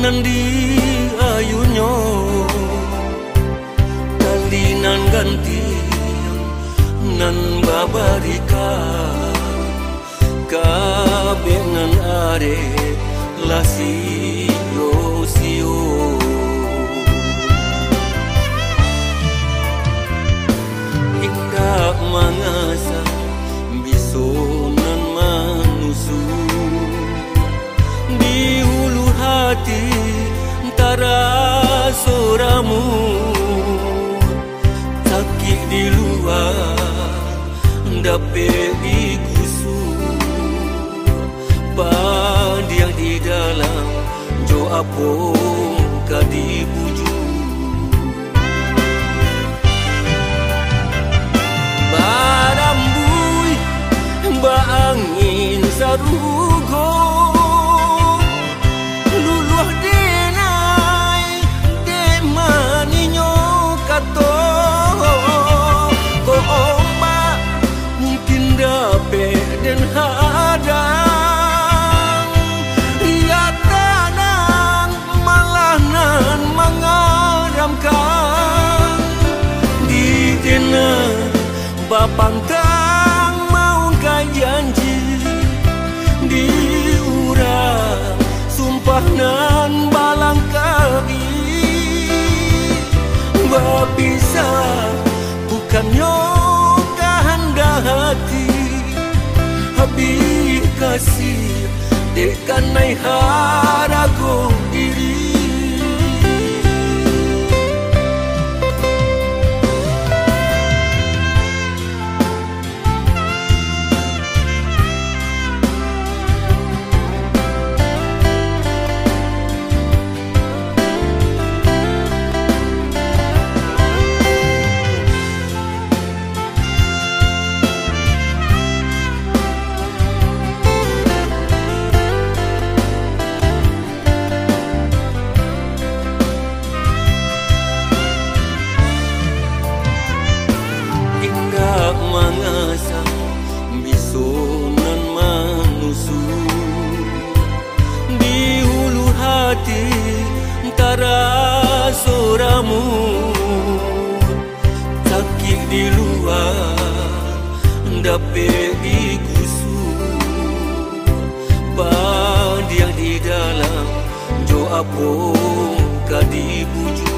nandi ayunyo kalinan ganti nan babarika kabenan are lasio sio hingga mangasa bisonan manusu di hulu hati antara soramu sakit di luar dapat digusu padiang di dalam jo apong kadibuju barambui ba angin sarugo luluh denai de maninyo kato ko ombak mungkin dapat dan hadang ia tanang malah nan mengaramkan di dena bapantang mau kai janji di urang sumpah nan balang kami berpisah bukan yoga hendak hati habis kasih dekan naik harago diri mangasa bisonan manusu di hulu hati antara soramu sakit di luar dapat digusu padiang di dalam jo apong kadibuju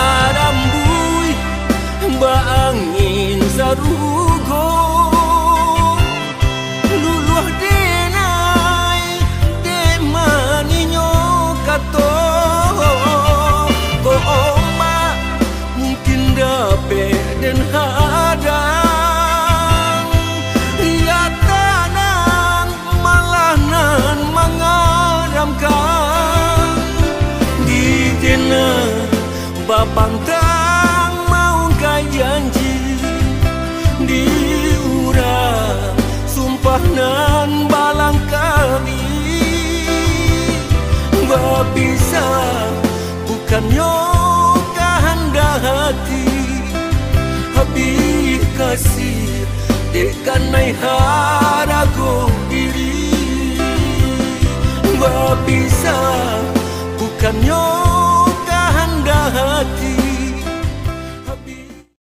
barambui ba angin sarugo luluh denai de maninyo kato ko ombak mungkin dapat dan hadang ia tanang malah nan mengaramkan di dena bapantang mau kai janji di urang sumpah nan balang kami berpisah bukan yoga hendak hati habis kasih dekan naik harago diri berpisah bukan yoga